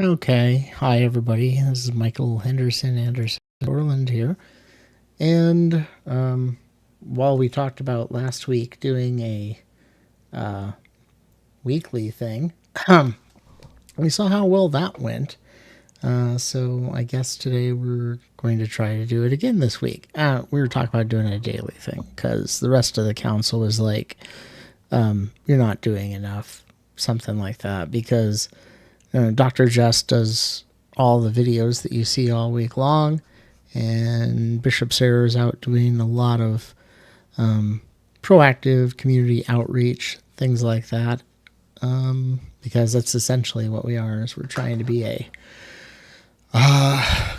Okay. Hi, everybody. This is Michael Anderson Orland here. And while we talked about last week doing a uh, weekly thing, we saw how well that went. So I guess today we're going to try to do it again this week. We were talking about doing a daily thing because the rest of the council was like, you're not doing enough, something like that, because Dr. Jess does all the videos that you see all week long, and Bishop Sarah is out doing a lot of proactive community outreach, things like that, because that's essentially what we are. Is we're trying to be a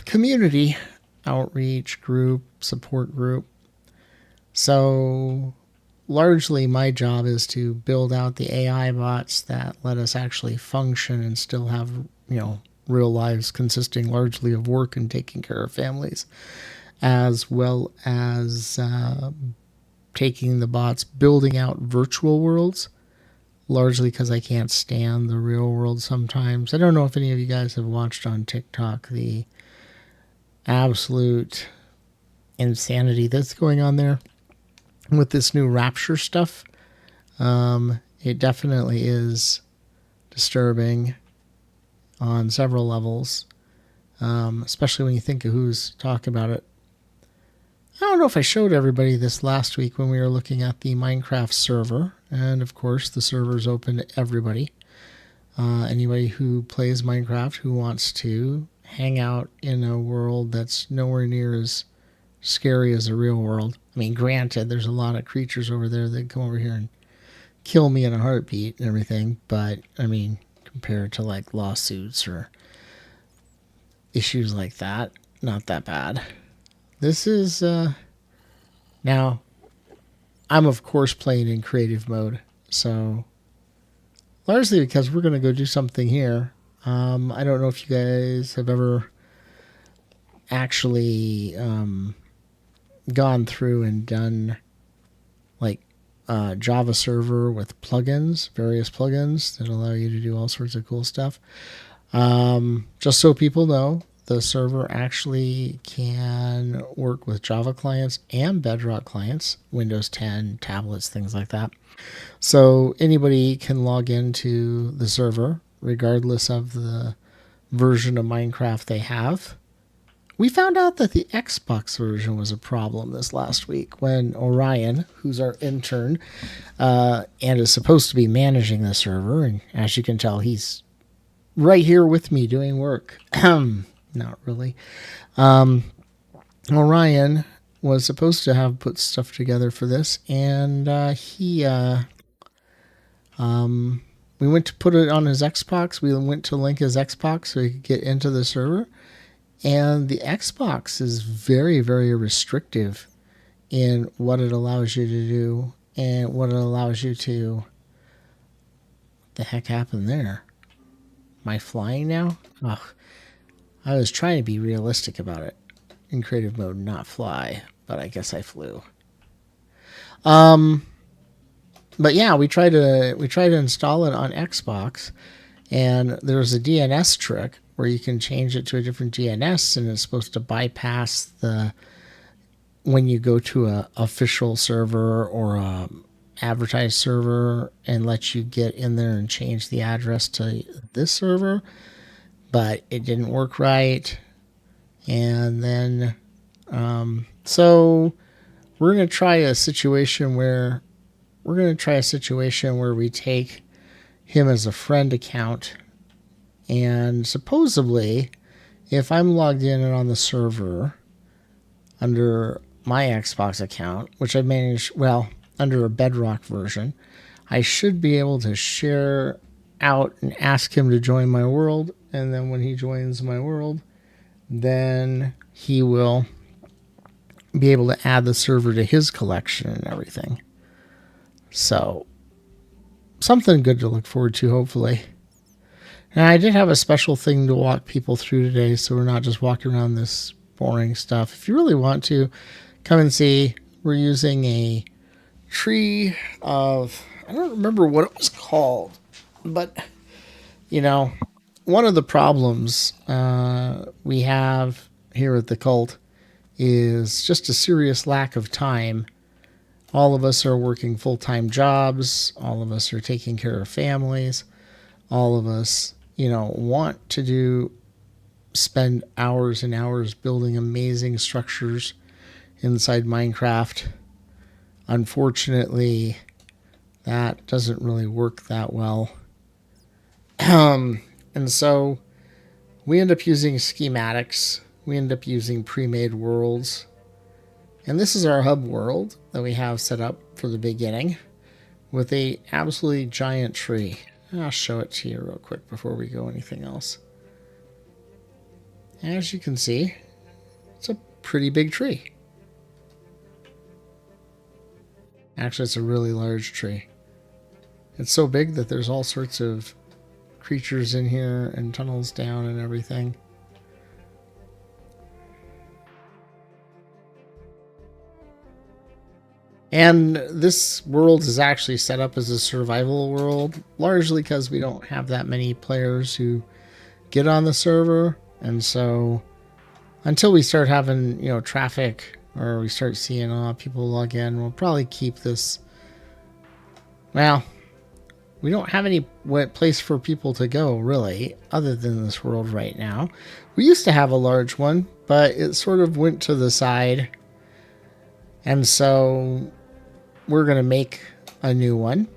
community outreach group, support group. So largely my job is to build out the AI bots that let us actually function and still have, real lives consisting largely of work and taking care of families, as well as taking the bots, building out virtual worlds, largely because I can't stand the real world sometimes. I don't know if any of you guys have watched on TikTok the absolute insanity that's going on there with this new rapture stuff. It definitely is disturbing on several levels, especially when you think of who's talking about it. I don't know if I showed everybody this last week when we were looking at the Minecraft server, and of course the server is open to everybody. Anybody who plays Minecraft who wants to hang out in a world that's nowhere near as scary as the real world. I mean, granted, there's a lot of creatures over there that come over here and kill me in a heartbeat and everything, but I mean, compared to like lawsuits or issues like that, not that bad. This is now I'm of course playing in creative mode, so largely because we're going to go do something here. I don't know if you guys have ever actually gone through and done like Java server with plugins, various plugins that allow you to do all sorts of cool stuff. Just so people know, the server actually can work with Java clients and Bedrock clients, Windows 10, tablets, things like that. So anybody can log into the server regardless of the version of Minecraft they have. We found out that the Xbox version was a problem this last week when Orion, who's our intern, and is supposed to be managing the server, and as you can tell, he's right here with me doing work. Not really. Orion was supposed to have put stuff together for this, and we went to put it on his Xbox. We went to link his Xbox so he could get into the server. And the Xbox is very, very restrictive in what it allows you to do and what it allows you to... What the heck happened there? Am I flying now? Ugh. I was trying to be realistic about it. In creative mode, not fly, but I guess I flew. But yeah, we tried to install it on Xbox, and there's a DNS trick where you can change it to a different DNS, and it's supposed to bypass the when you go to a official server or a advertised server and let you get in there and change the address to this server, but it didn't work right. And then so we're going to try a situation where we take him as a friend account. And supposedly, if I'm logged in and on the server under my Xbox account, which I manage, under a Bedrock version, I should be able to share out and ask him to join my world. And then when he joins my world, then he will be able to add the server to his collection and everything. So, something good to look forward to, hopefully. And I did have a special thing to walk people through today, so we're not just walking around this boring stuff. If you really want to, come and see. We're using a tree of... I don't remember what it was called, but, one of the problems we have here at the cult is just a serious lack of time. All of us are working full-time jobs. All of us are taking care of families. All of us, want to spend hours and hours building amazing structures inside Minecraft. Unfortunately, that doesn't really work that well. And so we end up using schematics. We end up using pre-made worlds. And this is our hub world that we have set up for the beginning with a absolutely giant tree. I'll show it to you real quick before we go anything else. As you can see, it's a pretty big tree. Actually, it's a really large tree. It's so big that there's all sorts of creatures in here and tunnels down and everything. And this world is actually set up as a survival world, largely because we don't have that many players who get on the server. And so until we start having, traffic, or we start seeing people log in, we'll probably keep this. Well, we don't have any place for people to go, really, other than this world right now. We used to have a large one, but it sort of went to the side. And so we're going to make a new one.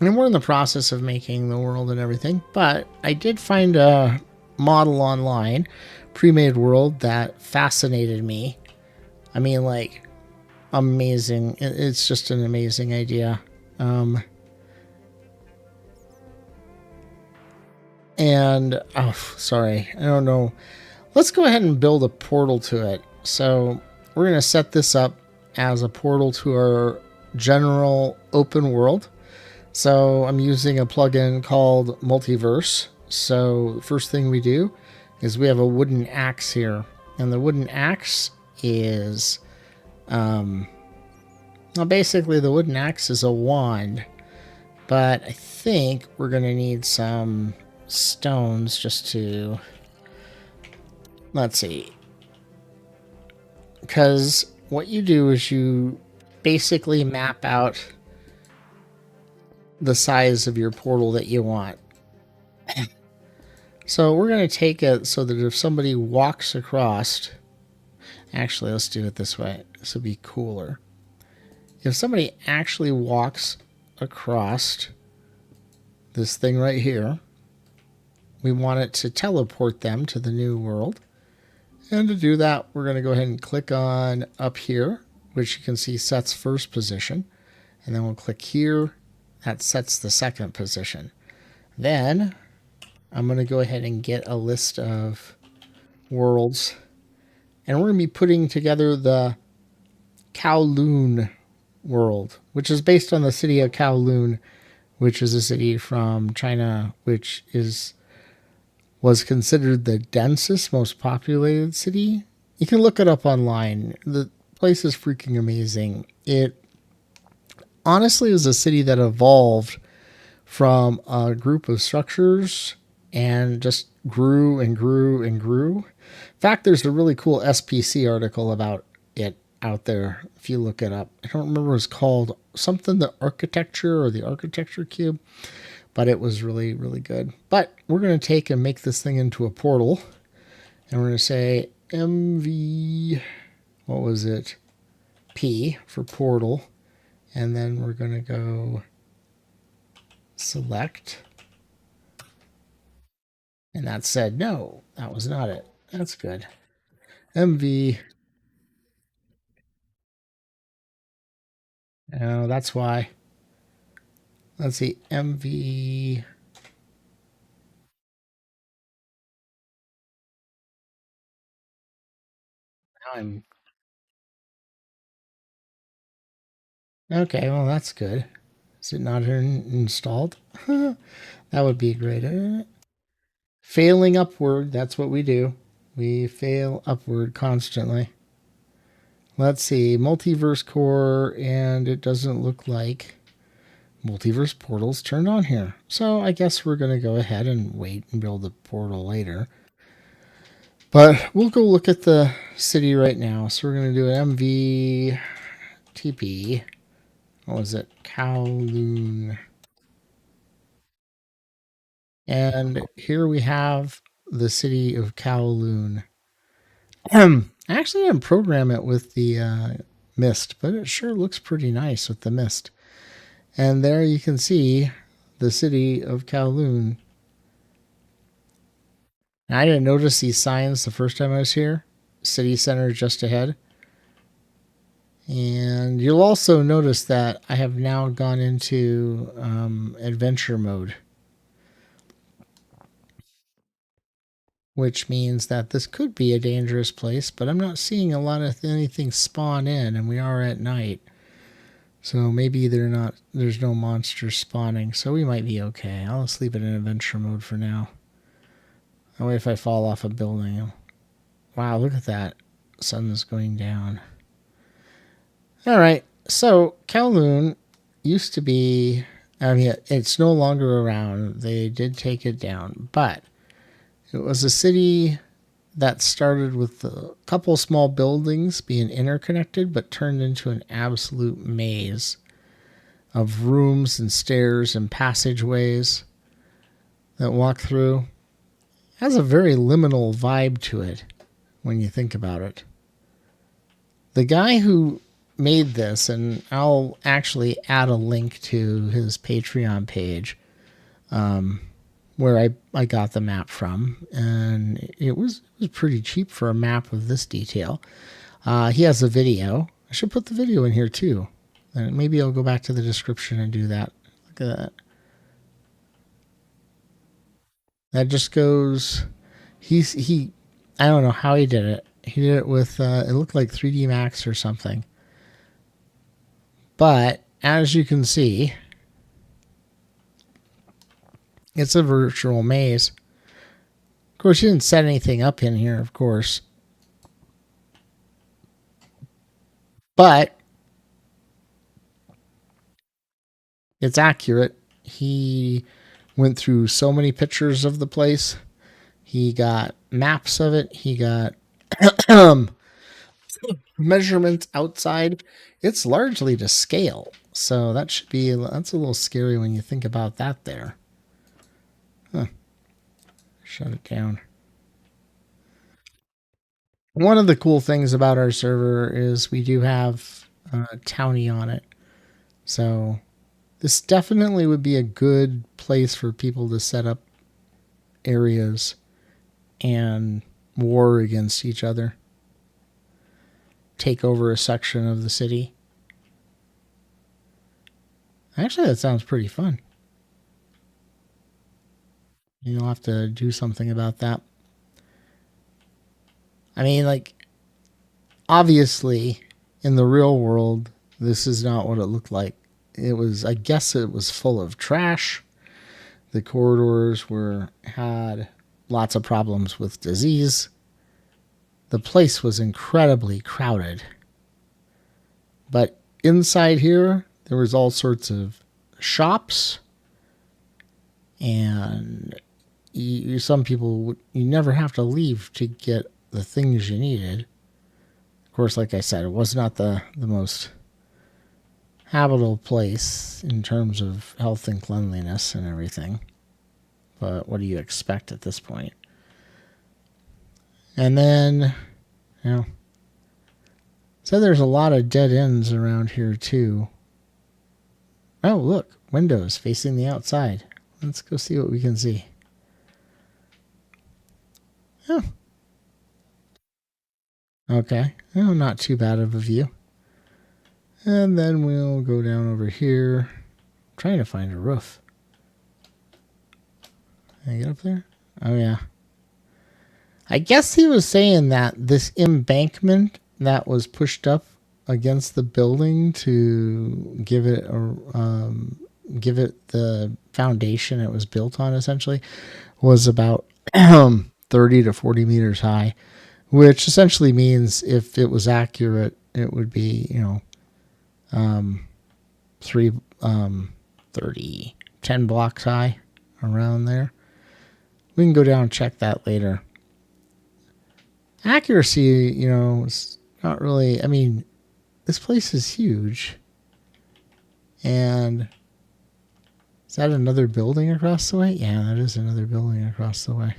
And we're in the process of making the world and everything. But I did find a model online, pre-made world, that fascinated me. I mean, like, amazing. It's just an amazing idea. And, sorry, I don't know. Let's go ahead and build a portal to it. So we're going to set this up as a portal to our general open world. So I'm using a plugin called Multiverse. So the first thing we do is we have a wooden axe here. And the wooden axe is, well, basically the wooden axe is a wand. But I think we're going to need some stones just to, let's see. Because what you do is you basically map out the size of your portal that you want. So we're going to take it so that if somebody walks across, actually, let's do it this way. This would be cooler. If somebody actually walks across this thing right here, we want it to teleport them to the new world. And to do that, we're going to go ahead and click on up here, which you can see sets first position. And then we'll click here. That sets the second position. Then I'm going to go ahead and get a list of worlds. And we're going to be putting together the Kowloon world, which is based on the city of Kowloon, which is a city from China, which was considered the densest, most populated city. You can look it up online. The place is freaking amazing. It honestly is a city that evolved from a group of structures and just grew and grew and grew. In fact, there's a really cool SPC article about it out there if you look it up. I don't remember what it's called. Something the architecture or the architecture cube. But it was really, really good. But we're going to take and make this thing into a portal. And we're going to say MV, what was it? P for portal. And then we're going to go select. And that said, no, that was not it. That's good. MV. Oh, that's why. Let's see, MV. Now I'm. Okay, well, that's good. Is it not installed? That would be great. Failing upward, that's what we do. We fail upward constantly. Let's see, Multiverse Core, and it doesn't look like multiverse portals turned on here. So I guess we're going to go ahead and wait and build the portal later. But we'll go look at the city right now. So we're going to do an MVTP. What was it? Kowloon. And here we have the city of Kowloon. I actually didn't program it with the mist, but it sure looks pretty nice with the mist. And there you can see the city of Kowloon. I didn't notice these signs the first time I was here. City center just ahead. And you'll also notice that I have now gone into adventure mode, which means that this could be a dangerous place, but I'm not seeing a lot of anything spawn in, and we are at night. So maybe there's no monsters spawning, so we might be okay. I'll just leave it in adventure mode for now. That way if I fall off a building. Wow, look at that. Sun is going down. Alright, so Kowloon used to be, I mean, it's no longer around. They did take it down, but it was a city that started with a couple small buildings being interconnected, but turned into an absolute maze of rooms and stairs and passageways that walk through. It has a very liminal vibe to it when you think about it. The guy who made this, and I'll actually add a link to his Patreon page, where I got the map from, and it was pretty cheap for a map of this detail. He has a video. I should put the video in here too. And maybe I'll go back to the description and do that. Look at that. That just goes. He. I don't know how he did it. He did it with. It looked like 3D Max or something. But as you can see, it's a virtual maze. Of course, you didn't set anything up in here, of course. But it's accurate. He went through so many pictures of the place. He got maps of it. He got measurements outside. It's largely to scale. So that's a little scary when you think about that there. Huh. Shut it down. One of the cool things about our server is we do have Townie on it. So this definitely would be a good place for people to set up areas and war against each other. Take over a section of the city. Actually, that sounds pretty fun. You'll have to do something about that. I mean, like, obviously, in the real world, this is not what it looked like. I guess it was full of trash. The corridors had lots of problems with disease. The place was incredibly crowded. But inside here, there was all sorts of shops. And some people, you never have to leave to get the things you needed. Of course, like I said, it was not the most habitable place in terms of health and cleanliness and everything. But what do you expect at this point? And then, so there's a lot of dead ends around here too. Oh, look, windows facing the outside. Let's go see what we can see. Oh. Okay. Oh, not too bad of a view. And then we'll go down over here. I'm trying to find a roof. Can I get up there? Oh, yeah. I guess he was saying that this embankment that was pushed up against the building to give it the foundation it was built on, essentially, was about 30 to 40 meters high, which essentially means if it was accurate, it would be, 30 30, 10 blocks high, around there. We can go down and check that later. Accuracy, is not really. I mean, this place is huge. And is that another building across the way? Yeah, that is another building across the way.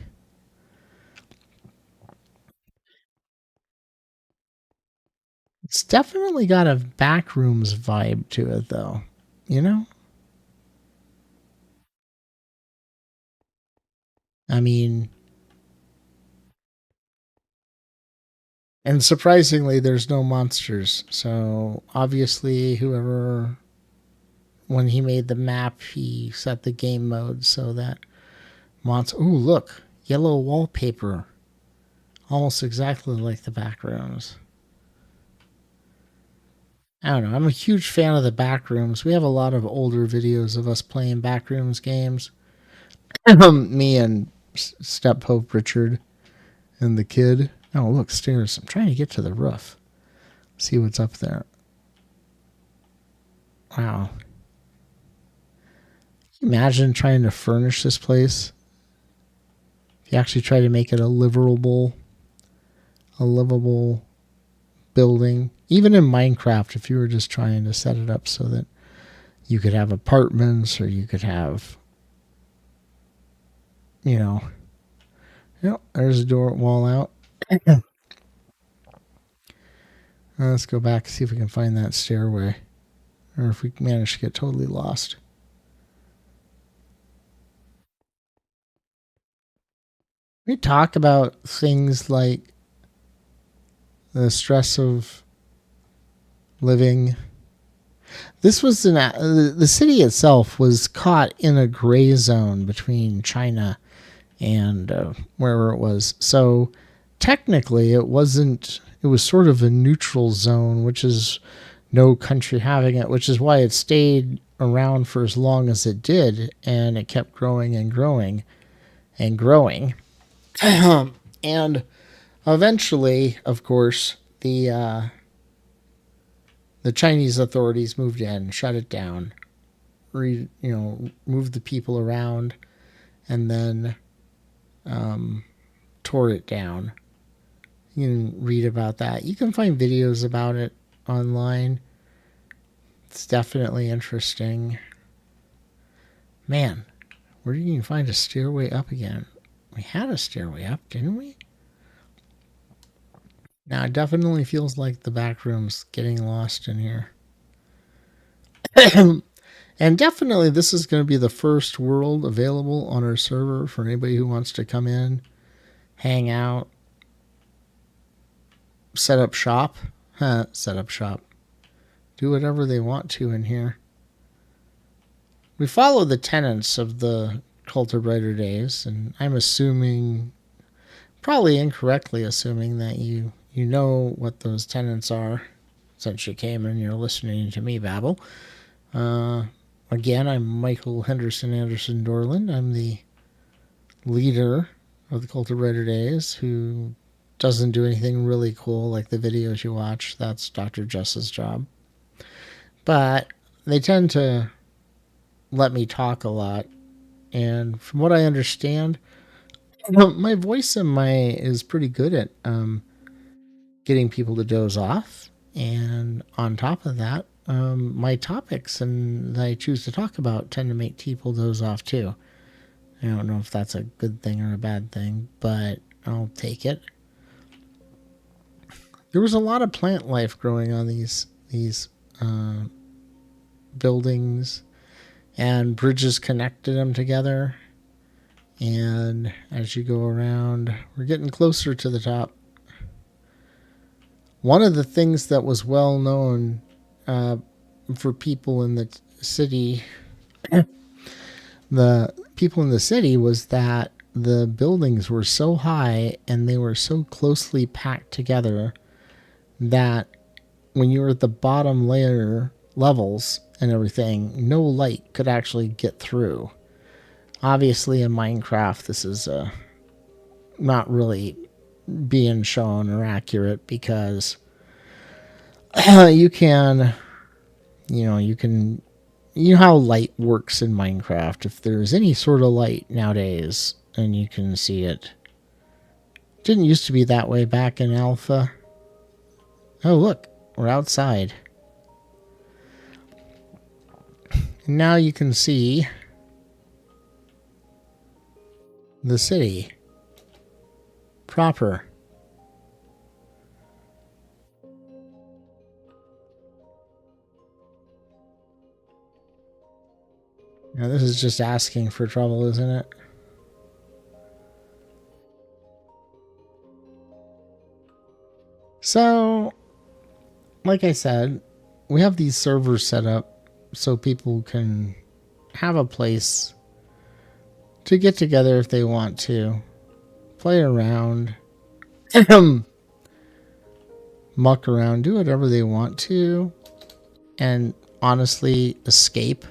It's definitely got a backrooms vibe to it, though. You know? I mean, and surprisingly, there's no monsters. So obviously, when he made the map, he set the game mode so that ooh, look, yellow wallpaper. Almost exactly like the backrooms. I don't know. I'm a huge fan of the backrooms. We have a lot of older videos of us playing backrooms games. Me and Step Pope Richard and the kid. Oh, look, stairs. I'm trying to get to the roof. See what's up there. Wow. Can you imagine trying to furnish this place? If you actually try to make it a livable building. Even in Minecraft, if you were just trying to set it up so that you could have apartments or you could have, there's a door wall out. Let's go back and see if we can find that stairway or if we manage to get totally lost. We talk about things like the stress of living. This was the city itself was caught in a gray zone between China and wherever it was. So technically, it wasn't. It was sort of a neutral zone, which is no country having it, which is why it stayed around for as long as it did, and it kept growing and growing and growing. And eventually, of course, the Chinese authorities moved in, shut it down, moved the people around, and then tore it down. You can read about that. You can find videos about it online. It's definitely interesting. Man, where do you find a stairway up again? We had a stairway up, didn't we? Now it definitely feels like the back room's getting lost in here. And definitely this is going to be the first world available on our server for anybody who wants to come in, hang out, set up shop. Set up shop. Do whatever they want to in here. We follow the tenets of the Cult of Brighter Days, and I'm assuming, probably incorrectly assuming, that you know what those tenets are, since you came and you're listening to me babble. Again, I'm Michael Henderson Anderson Dorland. I'm the leader of the Cult of Brighter Days, who doesn't do anything really cool like the videos you watch. That's Dr. Jess's job. But they tend to let me talk a lot. And from what I understand, my voice is pretty good at getting people to doze off. And on top of that, my topics that I choose to talk about tend to make people doze off too. I don't know if that's a good thing or a bad thing, but I'll take it. There was a lot of plant life growing on these buildings, and bridges connected them together. And as you go around, we're getting closer to the top. One of the things that was well known for people in the city, was that the buildings were so high and they were so closely packed together that when you were at the bottom levels and everything, no light could actually get through. Obviously, in Minecraft, this is not really being shown or accurate, because you can you know how light works in Minecraft. If there's any sort of light nowadays and you can see it, didn't used to be that way back in alpha. Oh, look, we're outside. And now you can see the city proper. Now this is just asking for trouble, isn't it? So, like I said, we have these servers set up so people can have a place to get together if they want to, play around, muck around, do whatever they want to, and honestly escape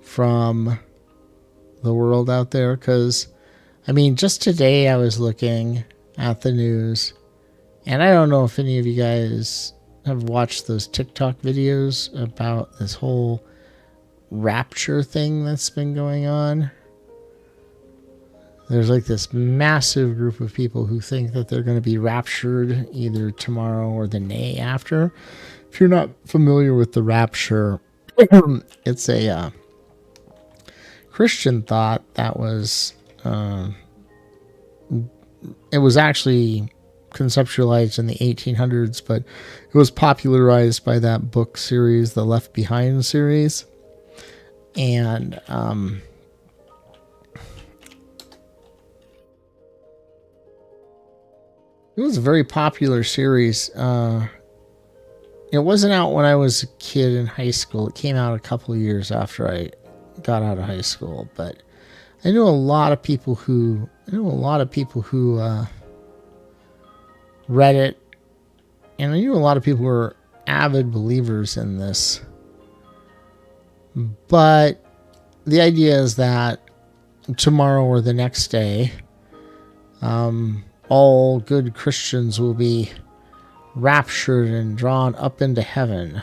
from the world out there. Because, I mean, just today I was looking at the news, and I don't know if any of you guys have watched those TikTok videos about this whole rapture thing that's been going on. There's like this massive group of people who think that they're going to be raptured either tomorrow or the day after. If you're not familiar with the rapture, it's a Christian thought that was it was actually conceptualized in the 1800s, but it was popularized by that book series, the Left Behind series. And it was a very popular series. It wasn't out when I was a kid in high school. It came out a couple of years after I got out of high school, but I knew a lot of people who read it, and I knew a lot of people who were avid believers in this. But the idea is that tomorrow or the next day, all good Christians will be raptured and drawn up into heaven,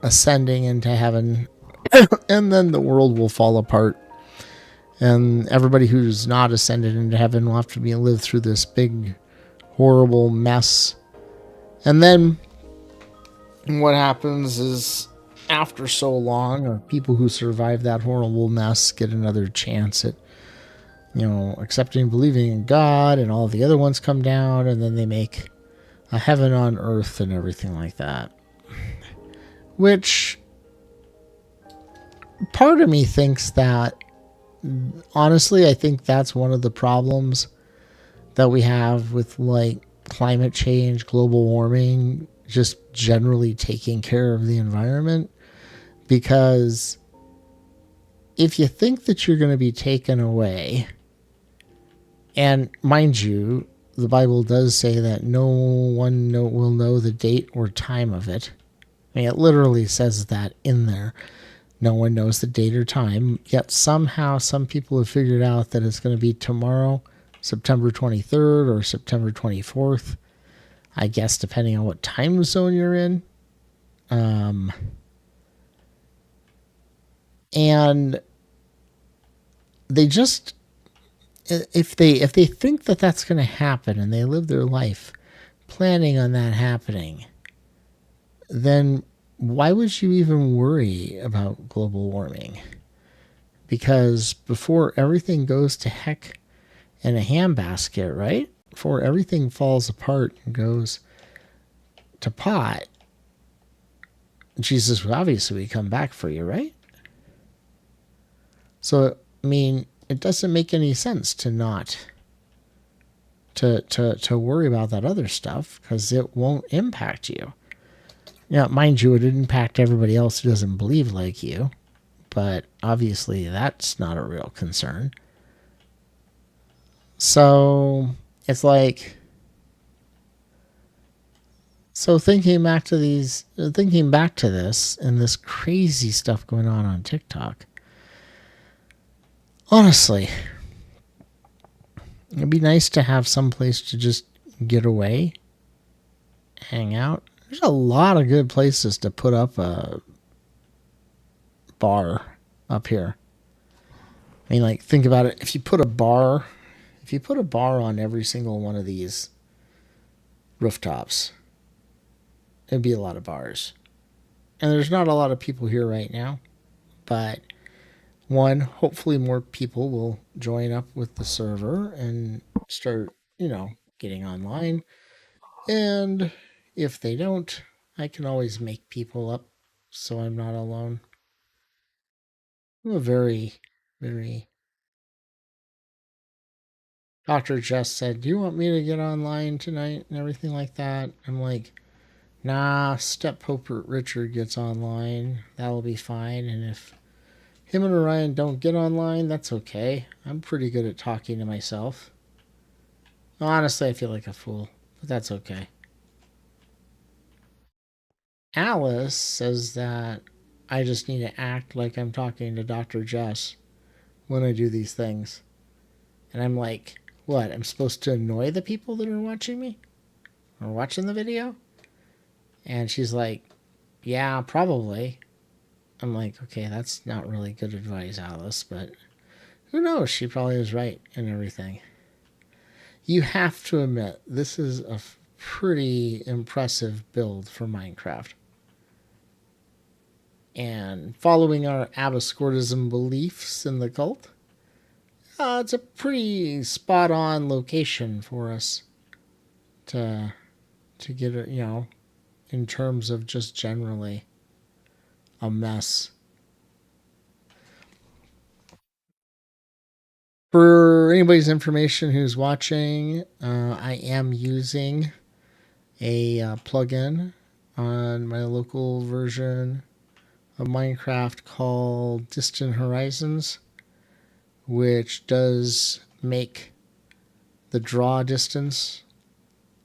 ascending into heaven, and then the world will fall apart, and everybody who's not ascended into heaven will have to live through this big, horrible mess. And then what happens is, after so long, people who survive that horrible mess get another chance at, accepting and believing in God, and all the other ones come down, and then they make a heaven on earth and everything like that. Which, part of me thinks that, honestly, I think that's one of the problems that we have with, like, climate change, global warming, just generally taking care of the environment. Because if you think that you're going to be taken away, and mind you, the Bible does say that no one will know the date or time of it. I mean, it literally says that in there. No one knows the date or time, yet somehow some people have figured out that it's going to be tomorrow, September 23rd or September 24th. I guess depending on what time zone you're in. And they just, if they think that that's going to happen and they live their life planning on that happening, then why would you even worry about global warming? Because before everything goes to heck in a handbasket, right? Before everything falls apart and goes to pot, Jesus would obviously come back for you, right? So, I mean, it doesn't make any sense to not to worry about that other stuff, because it won't impact you. Now, mind you, it would impact everybody else who doesn't believe like you, but obviously that's not a real concern. So it's like, so thinking back to this and this crazy stuff going on TikTok, honestly, it'd be nice to have some place to just get away, hang out, There's a lot of good places to put up a bar up here. I mean, like, think about it. If you put a bar on every single one of these rooftops, it'd be a lot of bars. And there's not a lot of people here right now, but one, hopefully more people will join up with the server and start, getting online. And if they don't, I can always make people up so I'm not alone. I'm a very, very. Dr. Jess said, "Do you want me to get online tonight?" and everything like that. I'm like, nah, Step Poper Richard gets online. That'll be fine. And if him and Orion don't get online, that's okay. I'm pretty good at talking to myself. Honestly, I feel like a fool, but that's okay. Alice says that I just need to act like I'm talking to Dr. Jess when I do these things. And I'm like, what? I'm supposed to annoy the people that are watching me? Or watching the video? And she's like, yeah, probably. I'm like, okay, that's not really good advice, Alice, but who knows? She probably is right and everything. You have to admit, this is a pretty impressive build for Minecraft. And following our Absurdism beliefs in the cult, it's a pretty spot on location for us to get it, in terms of just generally a mess. For anybody's information who's watching, I am using a plugin on my local version of Minecraft called Distant Horizons, which does make the draw distance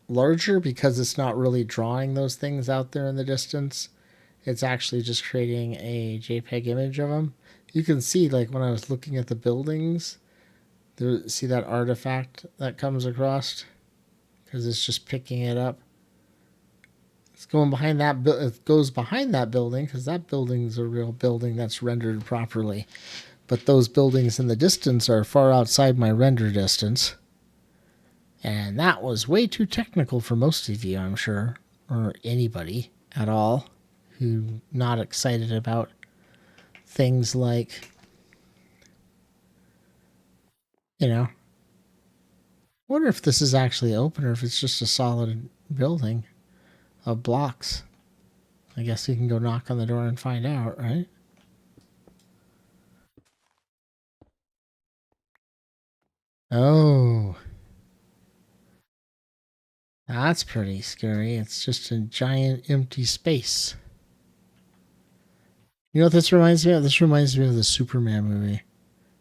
larger because it's not really drawing those things out there in the distance. It's actually just creating a JPEG image of them. You can see, like, when I was looking at the buildings, see that artifact that comes across? Because it's just picking it up. It's going behind that. It goes behind that building because that building's a real building that's rendered properly. But those buildings in the distance are far outside my render distance. And that was way too technical for most of you, I'm sure, or anybody at all who not excited about things like, wonder if this is actually open or if it's just a solid building of blocks. I guess we can go knock on the door and find out, right? Oh, that's pretty scary. It's just a giant empty space. You know what this reminds me of? This reminds me of the Superman movie.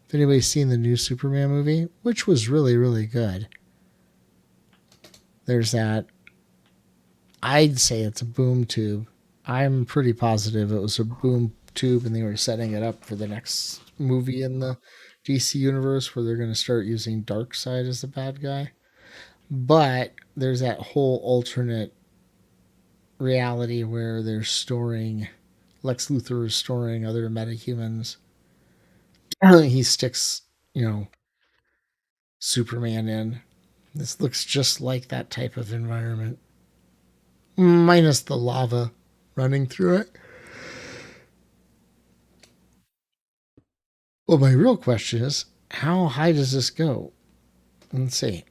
If anybody's seen the new Superman movie, which was really, really good, there's that. I'd say it's a boom tube. I'm pretty positive it was a boom tube and they were setting it up for the next movie in the DC universe where they're going to start using Darkseid as the bad guy. But there's that whole alternate reality where they're storing, Lex Luthor is storing other metahumans. He sticks, Superman in. This looks just like that type of environment, minus the lava running through it. Well, my real question is, how high does this go? Let's see.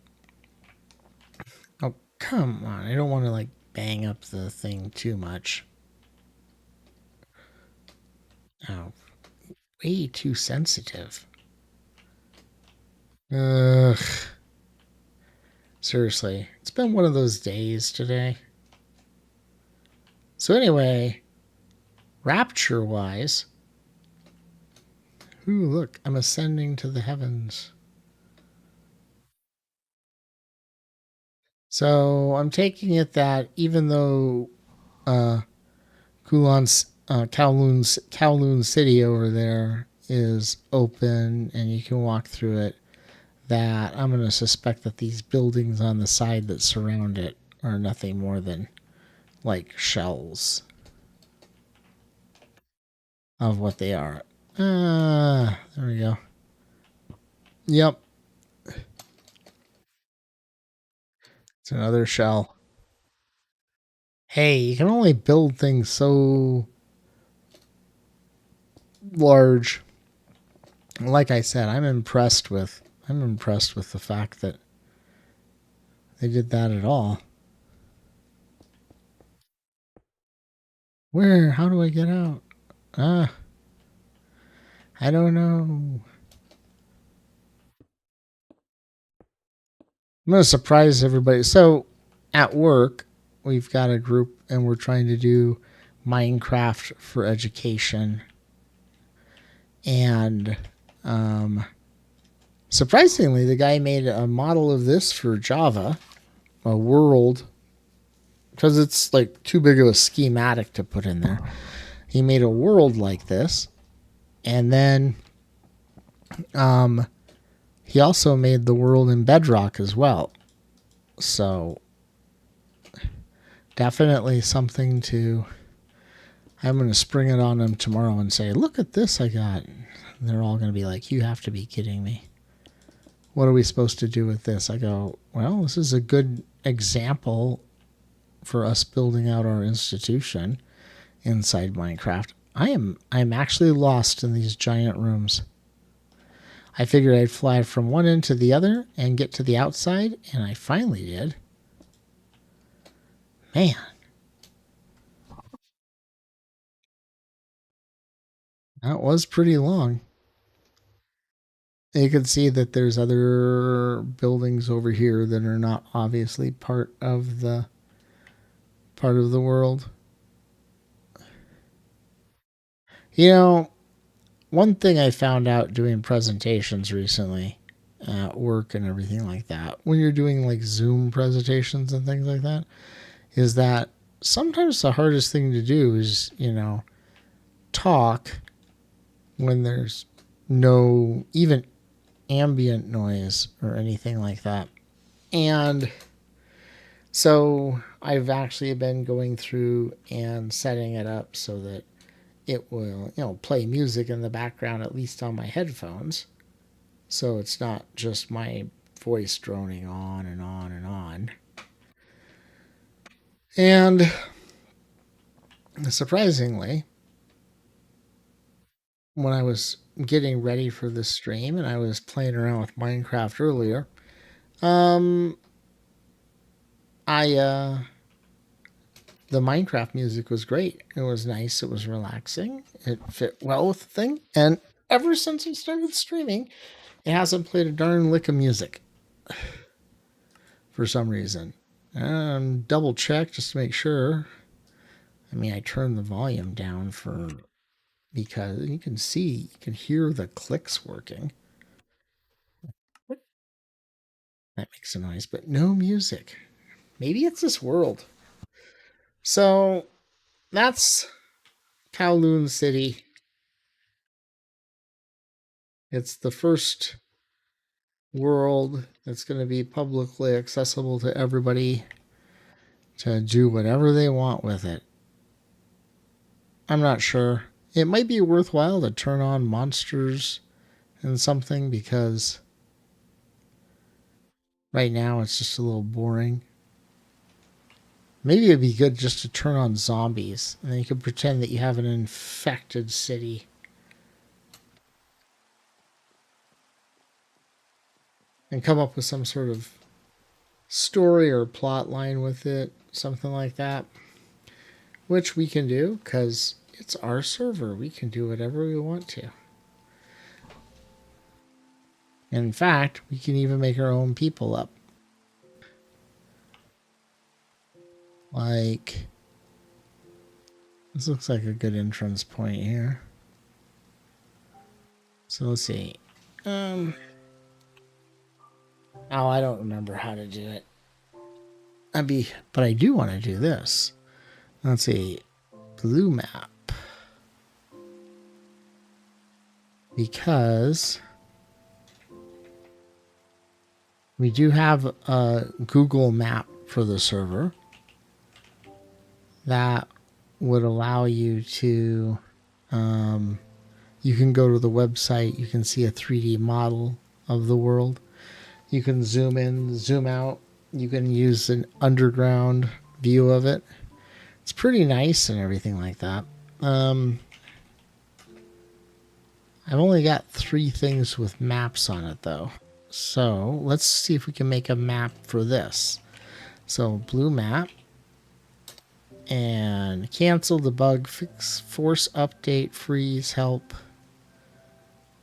Oh, come on. I don't want to, like, bang up the thing too much. Oh, way too sensitive. Ugh. Seriously, it's been one of those days today. So anyway, rapture-wise, ooh, look, I'm ascending to the heavens. So I'm taking it that even though Kowloon City over there is open and you can walk through it, that I'm going to suspect that these buildings on the side that surround it are nothing more than like shells of what they are. There we go. Yep, it's another shell. Hey, you can only build things so large. Like I said, I'm impressed with the fact that they did that at all. Where? How do I get out? Ah, I don't know. I'm gonna surprise everybody. So, at work, we've got a group and we're trying to do Minecraft for education. And surprisingly, the guy made a model of this for Java, a world, because it's like too big of a schematic to put in there. He made a world like this, and then he also made the world in Bedrock as well. So definitely something to. I'm going to spring it on them tomorrow and say, "Look at this I got." And they're all going to be like, "You have to be kidding me. What are we supposed to do with this?" I go, "Well, this is a good example for us building out our institution inside Minecraft." I'm actually lost in these giant rooms. I figured I'd fly from one end to the other and get to the outside, and I finally did. Man, that was pretty long. You can see that there's other buildings over here that are not obviously part of the world. You know, one thing I found out doing presentations recently at work and everything like that, when you're doing like Zoom presentations and things like that, is that sometimes the hardest thing to do is, talk when there's no even ambient noise or anything like that. And so I've actually been going through and setting it up so that it will, play music in the background, at least on my headphones. So it's not just my voice droning on and on and on. And surprisingly, when I was getting ready for this stream and I was playing around with Minecraft earlier, um, I the Minecraft music was great. It was nice. It was relaxing. It fit well with the thing. And ever since I started streaming, it hasn't played a darn lick of music for some reason. Double check just to make sure. I mean, I turned the volume down because you can hear the clicks working. That makes a noise, but no music. Maybe it's this world. So that's Kowloon City. It's the first world that's going to be publicly accessible to everybody to do whatever they want with it. I'm not sure. It might be worthwhile to turn on monsters and something because right now it's just a little boring. Maybe it'd be good just to turn on zombies and then you could pretend that you have an infected city. And come up with some sort of story or plot line with it, something like that. Which we can do because it's our server. We can do whatever we want to. In fact, we can even make our own people up. Like, this looks like a good entrance point here. So let's see. Oh, I don't remember how to do it. But I do want to do this. Let's see. Blue map. Because we do have a Google map for the server. that would allow you to, you can go to the website, you can see a 3D model of the world. You can zoom in, zoom out. You can use an underground view of it. It's pretty nice and everything like that. I've only got 3 things with maps on it though. So let's see if we can make a map for this. So blue map and cancel, debug, fix, force, update, freeze, help.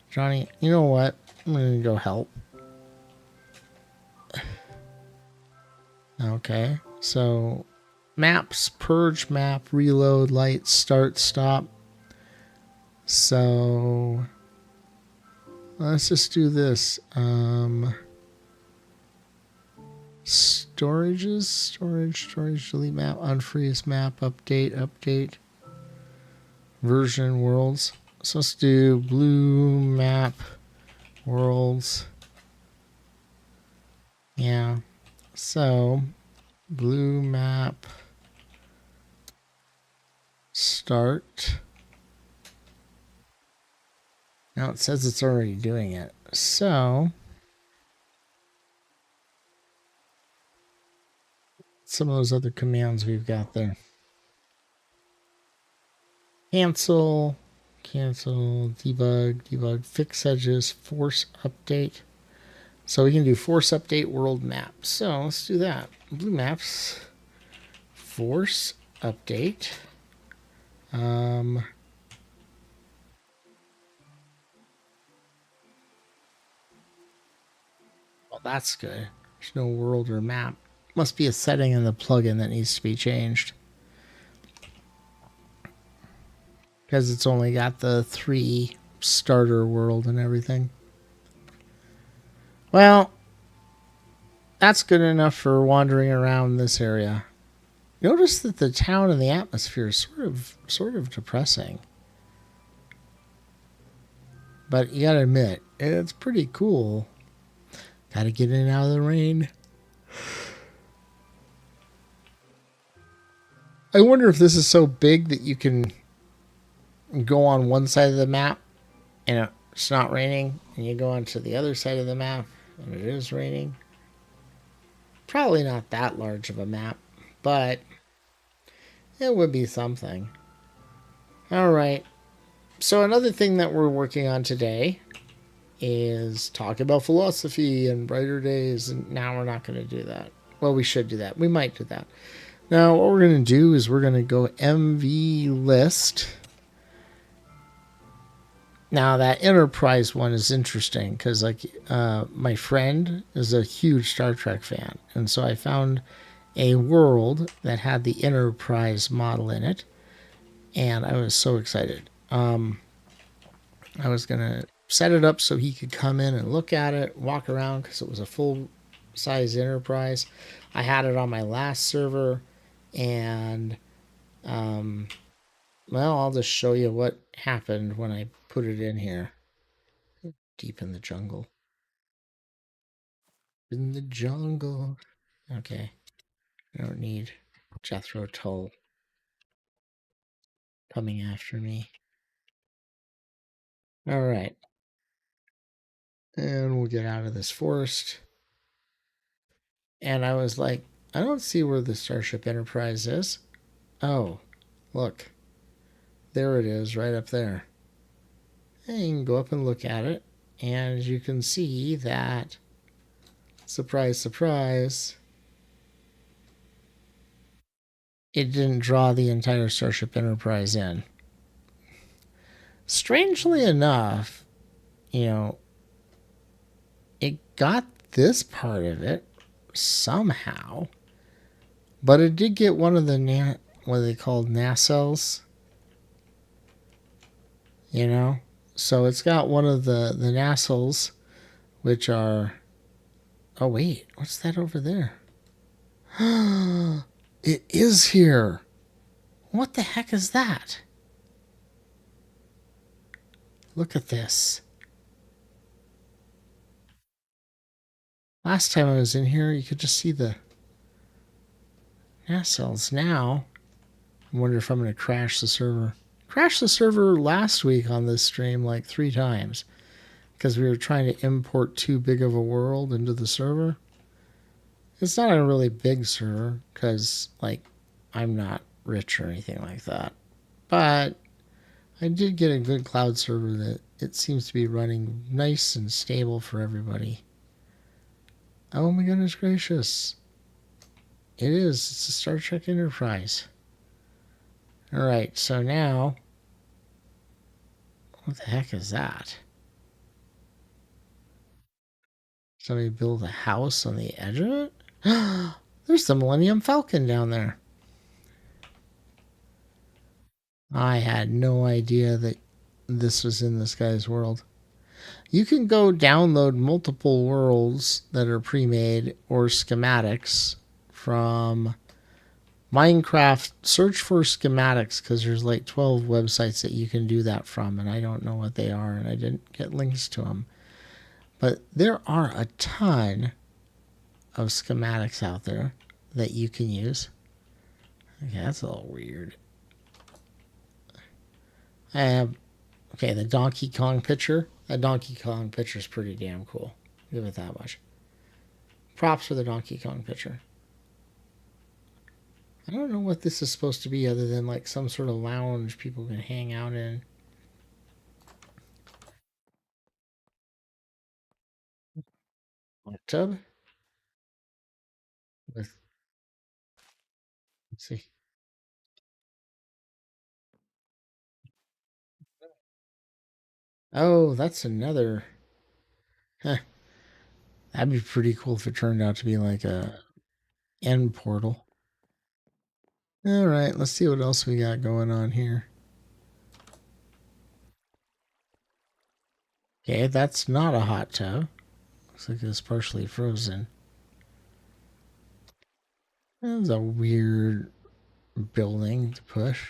Johnny, you know what? I'm going to go help. Okay, so maps, purge map, reload, light, start, stop. So let's just do this. Storages, storage, delete map, unfreeze map, update, version worlds. So let's do blue map worlds. Yeah. So blue map start. Now it says it's already doing it. So some of those other commands we've got there. Cancel, debug, fix edges, force update. So we can do force update world map. So let's do that. Blue maps, force update. Well, that's good. There's no world or map. Must be a setting in the plugin that needs to be changed. Because it's only got the 3 starter world and everything. Well, that's good enough for wandering around this area. Notice that the town and the atmosphere is sort of depressing. But you gotta admit, it's pretty cool. Gotta get in and out of the rain. I wonder if this is so big that you can go on one side of the map and it's not raining, and you go onto the other side of the map and it is raining. Probably not that large of a map, but it would be something. All right. So another thing that we're working on today is talk about philosophy and brighter days, and now we're not going to do that. Well, we should do that. We might do that. Now, what we're going to do is we're going to go MV list. Now, that Enterprise one is interesting because, like, my friend is a huge Star Trek fan, and so I found a world that had the Enterprise model in it, and I was so excited. I was going to set it up so he could come in and look at it, walk around, because it was a full-size Enterprise. I had it on my last server, and well, I'll just show you what happened when I put it in here. Deep in the jungle. In the jungle. Okay. I don't need Jethro Tull coming after me. All right. And we'll get out of this forest. And I was like, I don't see where the Starship Enterprise is. Oh, look. There it is, right up there. And you can go up and look at it. And you can see that, surprise, surprise, it didn't draw the entire Starship Enterprise in. Strangely enough, you know, it got this part of it somehow, but it did get one of the what are they called, nacelles, you know. So it's got one of the nacelles, which are, oh wait, what's that over there? It is here. What the heck is that? Look at this. Last time I was in here, you could just see the nacelles. Now I wonder if I'm going to crash the server. Crashed the server last week on this stream like 3 times because we were trying to import too big of a world into the server. It's not a really big server because, like, I'm not rich or anything like that. But I did get a good cloud server that it seems to be running nice and stable for everybody. Oh my goodness gracious. It is. It's a Star Trek Enterprise. Alright, so now. What the heck is that? Somebody build a house on the edge of it? There's the Millennium Falcon down there. I had no idea that this was in this guy's world. You can go download multiple worlds that are pre-made or schematics from Minecraft. Search for schematics because there's like 12 websites that you can do that from, and I don't know what they are, and I didn't get links to them. But there are a ton of schematics out there that you can use. Okay, that's a little weird. I have, okay, the Donkey Kong picture. That Donkey Kong picture is pretty damn cool. Give it that much. Props for the Donkey Kong picture. I don't know what this is supposed to be other than like some sort of lounge people can hang out in. Hot tub with, let's see. Oh, that's another. Huh, that'd be pretty cool if it turned out to be like a end portal. All right, let's see what else we got going on here. Okay, that's not a hot tub. Looks like it's partially frozen. That's a weird building to push.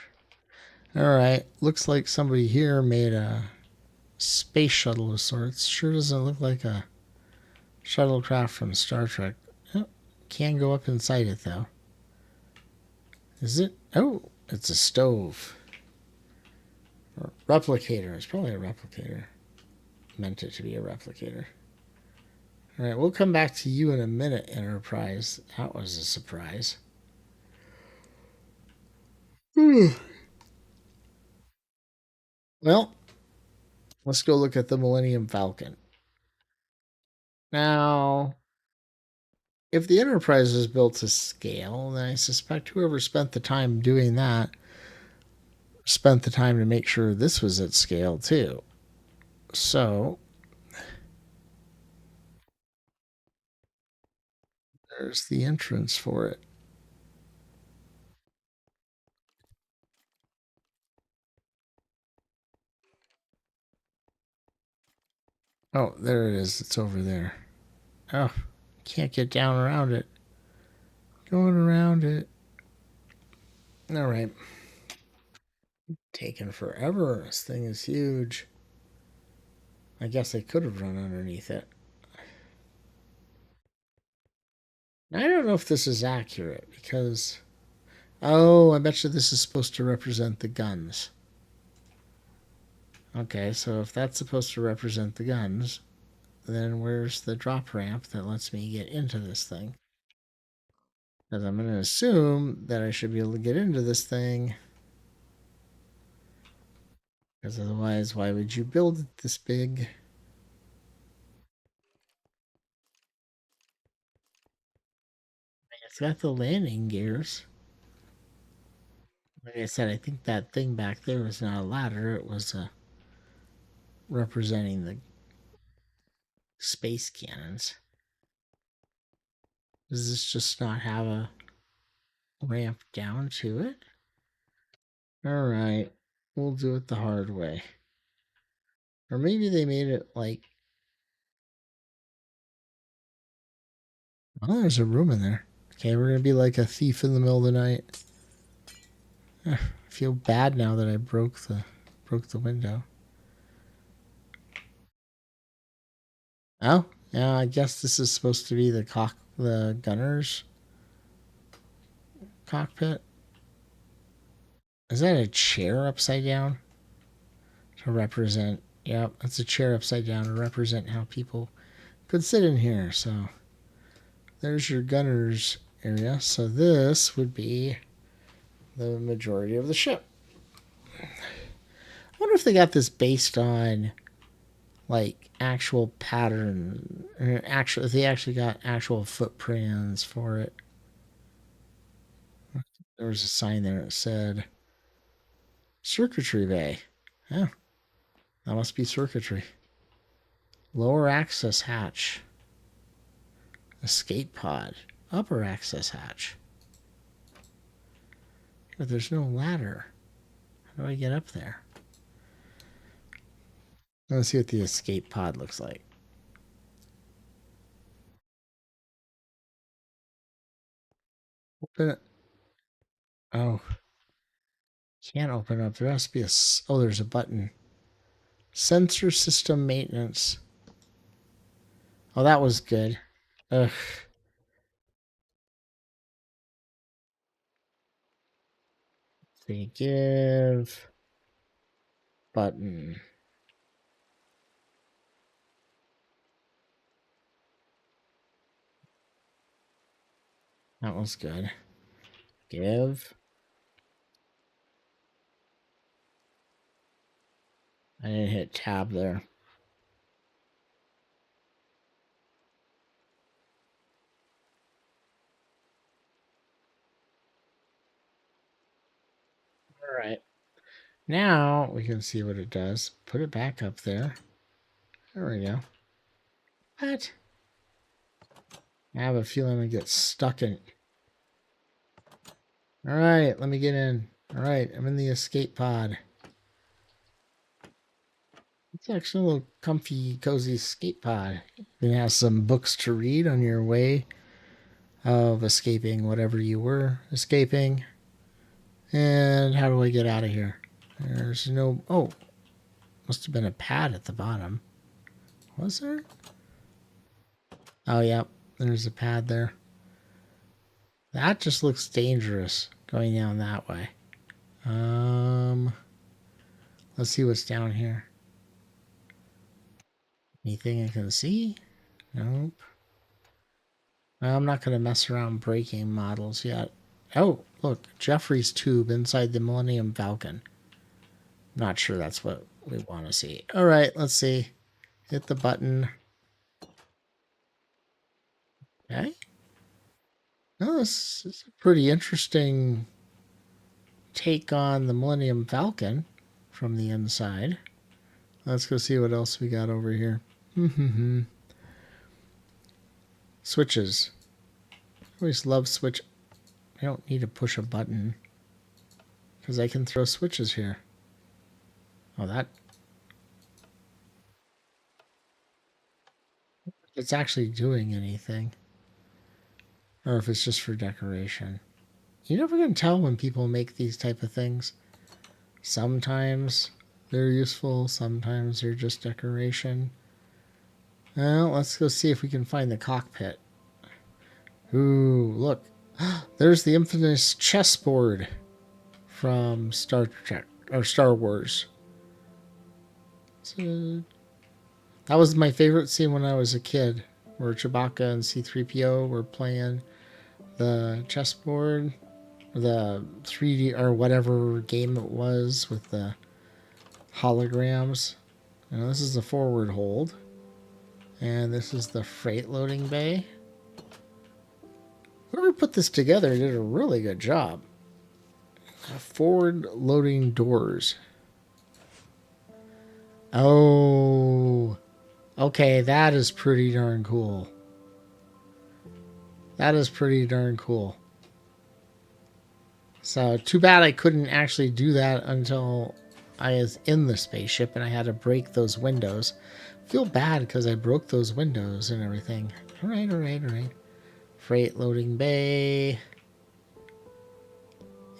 All right, looks like somebody here made a space shuttle of sorts. Sure doesn't look like a shuttlecraft from Star Trek. Oh, can go up inside it though. Is it? Oh, it's a stove. Or replicator. It's probably a replicator. Meant it to be a replicator. All right, we'll come back to you in a minute, Enterprise. That was a surprise. Well, let's go look at the Millennium Falcon. Now, if the Enterprise was built to scale, then I suspect whoever spent the time doing that spent the time to make sure this was at scale too. So, there's the entrance for it. Oh, there it is. It's over there. Oh, can't get down around it. Going around it. All right. Taking forever. This thing is huge. I guess I could have run underneath it. I don't know if this is accurate because. Oh, I bet you this is supposed to represent the guns. Okay, so if that's supposed to represent the guns, then where's the drop ramp that lets me get into this thing? Because I'm going to assume that I should be able to get into this thing. Because otherwise, why would you build it this big? It's got the landing gears. Like I said, I think that thing back there was not a ladder. It was representing the space cannons. Does this just not have a ramp down to it? Alright, we'll do it the hard way. Or maybe they made it like. Oh, there's a room in there. Okay, we're gonna be like a thief in the middle of the night. I feel bad now that I broke the window. Oh, yeah, I guess this is supposed to be the gunner's cockpit. Is that a chair upside down? To represent... Yep, that's a chair upside down to represent how people could sit in here. So there's your gunner's area. So this would be the majority of the ship. I wonder if they got this based on like actual pattern, or actual if they actually got actual footprints for it. There was a sign there that said circuitry bay. Yeah, that must be circuitry. Lower access hatch. Escape pod. Upper access hatch. But there's no ladder. How do I get up there? Let's see what the escape pod looks like. Open it. Oh, can't open up. There has to be a. Oh, there's a button. Sensor system maintenance. Oh, that was good. Ugh. Give button. That was good. Give. I didn't hit tab there. All right. Now we can see what it does. Put it back up there. There we go. What? I have a feeling I get stuck in. All right, let me get in. All right, I'm in the escape pod. It's actually a little comfy, cozy escape pod. You have some books to read on your way of escaping whatever you were escaping. And how do I get out of here? There's no... Oh, must have been a pad at the bottom. Was there? Oh, yeah. There's a pad there. That just looks dangerous going down that way. Let's see what's down here. Anything I can see? Nope. Well, I'm not going to mess around breaking models yet. Oh, look. Jeffrey's tube inside the Millennium Falcon. Not sure that's what we want to see. All right, let's see. Hit the button. Okay. Oh, this is a pretty interesting take on the Millennium Falcon from the inside. Let's go see what else we got over here. Switches. I always love switch. I don't need to push a button because I can throw switches here. Oh, that. It's actually doing anything. Or if it's just for decoration. You're never going to tell when people make these type of things. Sometimes they're useful, sometimes they're just decoration. Well, let's go see if we can find the cockpit. Ooh, look. There's the infamous chessboard from Star Trek or Star Wars. So, that was my favorite scene when I was a kid, where Chewbacca and C-3PO were playing the chessboard, the 3D or whatever game it was with the holograms. Now this is the forward hold, and this is the freight loading bay. Whoever put this together did a really good job. Forward loading doors. Oh, okay, that is pretty darn cool. That is pretty darn cool. So, too bad I couldn't actually do that until I was in the spaceship and I had to break those windows. I feel bad because I broke those windows and everything. Alright, alright, alright. Freight loading bay.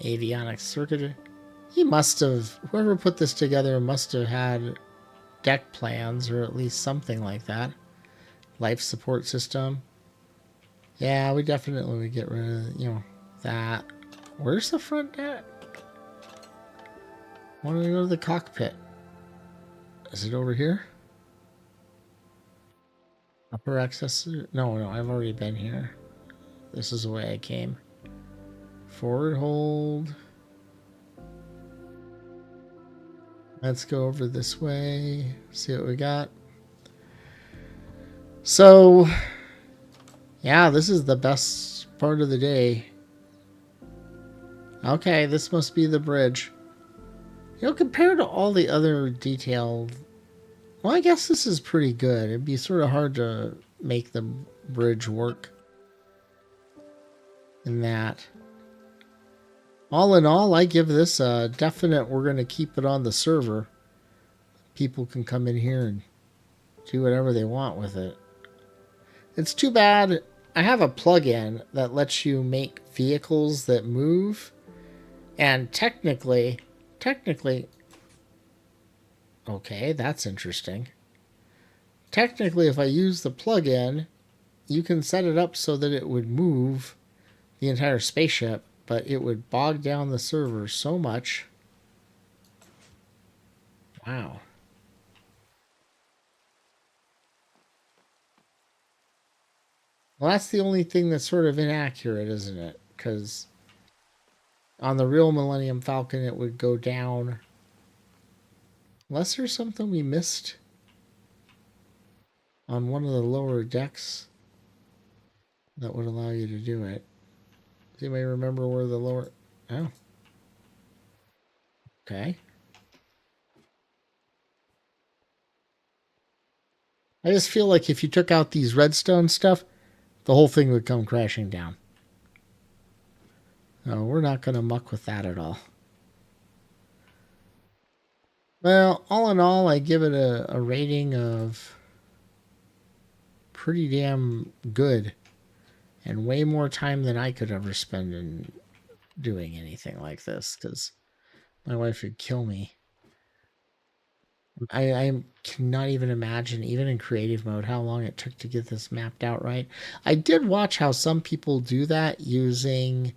Avionics circuit. He must have, whoever put this together must have had deck plans or at least something like that. Life support system. Yeah, we definitely would get rid of, that. Where's the front deck? I want to go to the cockpit. Is it over here? Upper access? No, I've already been here. This is the way I came. Forward hold. Let's go over this way. See what we got. So, yeah, this is the best part of the day. Okay, this must be the bridge. You know, compared to all the other detailed... Well, I guess this is pretty good. It'd be sort of hard to make the bridge work in that. All in all, I give this a definite, we're going to keep it on the server. People can come in here and do whatever they want with it. It's too bad I have a plugin that lets you make vehicles that move. And technically, okay, that's interesting. Technically, if I use the plugin, you can set it up so that it would move the entire spaceship, but it would bog down the server so much. Wow. Well, that's the only thing that's sort of inaccurate, isn't it? Because on the real Millennium Falcon, it would go down. Unless there's something we missed on one of the lower decks that would allow you to do it. Does anybody remember where the lower... Oh. Okay. I just feel like if you took out these redstone stuff, the whole thing would come crashing down. No, we're not going to muck with that at all. Well, all in all, I give it a rating of pretty damn good. And way more time than I could ever spend in doing anything like this, because my wife would kill me. I cannot even imagine, even in creative mode, how long it took to get this mapped out right. I did watch how some people do that using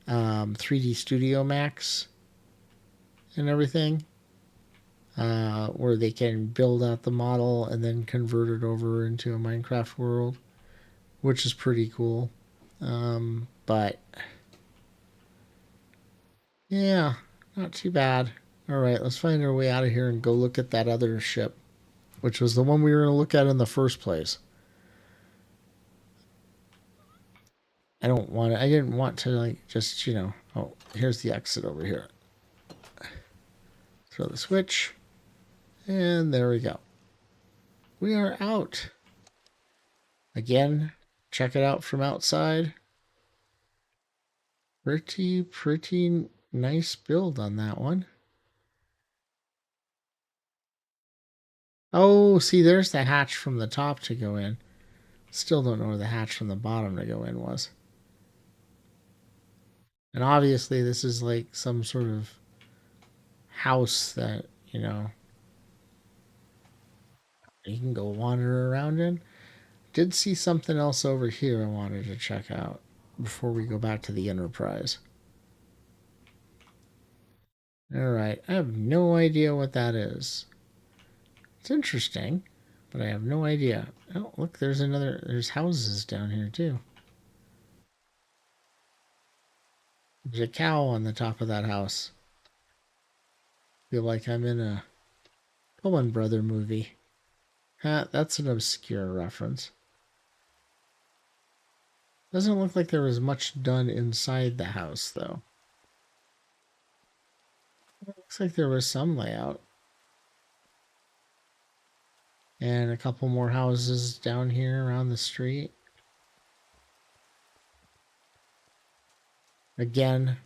3D Studio Max and everything, where they can build out the model and then convert it over into a Minecraft world, which is pretty cool. But yeah, not too bad. All right, let's find our way out of here and go look at that other ship, which was the one we were going to look at in the first place. I didn't want to, like, just, you know, oh, here's the exit over here. Throw the switch, and there we go. We are out. Again, check it out from outside. Pretty nice build on that one. Oh, see, there's the hatch from the top to go in. Still don't know where the hatch from the bottom to go in was. And obviously this is like some sort of house that, you know, you can go wander around in. Did see something else over here I wanted to check out before we go back to the Enterprise. Alright, I have no idea what that is. It's interesting, but I have no idea. Oh, look, there's houses down here too. There's a cow on the top of that house. Feel like I'm in a Coen Brother movie. That's an obscure reference. Doesn't look like there was much done inside the house, though. Looks like there was some layout. And a couple more houses down here around the street. Again,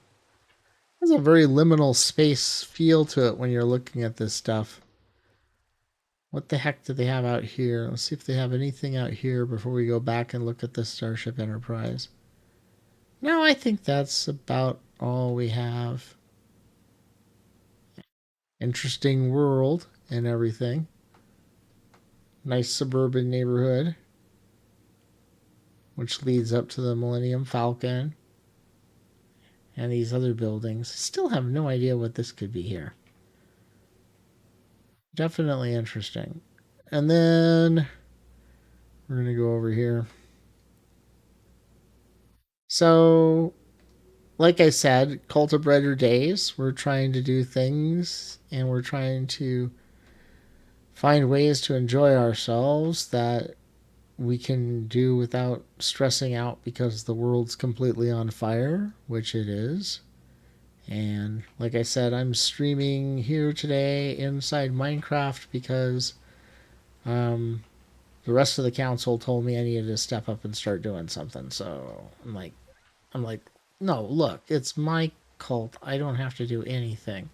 there's a very liminal space feel to it when you're looking at this stuff. What the heck do they have out here? Let's see if they have anything out here before we go back and look at the Starship Enterprise. No, I think that's about all we have. Interesting world and everything. Nice suburban neighborhood, which leads up to the Millennium Falcon and these other buildings. Still have no idea what this could be here. Definitely interesting. And then we're going to go over here. So, like I said, Cult of Brighter Days, we're trying to do things and we're trying to find ways to enjoy ourselves that we can do without stressing out because the world's completely on fire, which it is. And like I said, I'm streaming here today inside Minecraft because um, the rest of the council told me I needed to step up and start doing something. So I'm like, no, look, it's my cult. I don't have to do anything.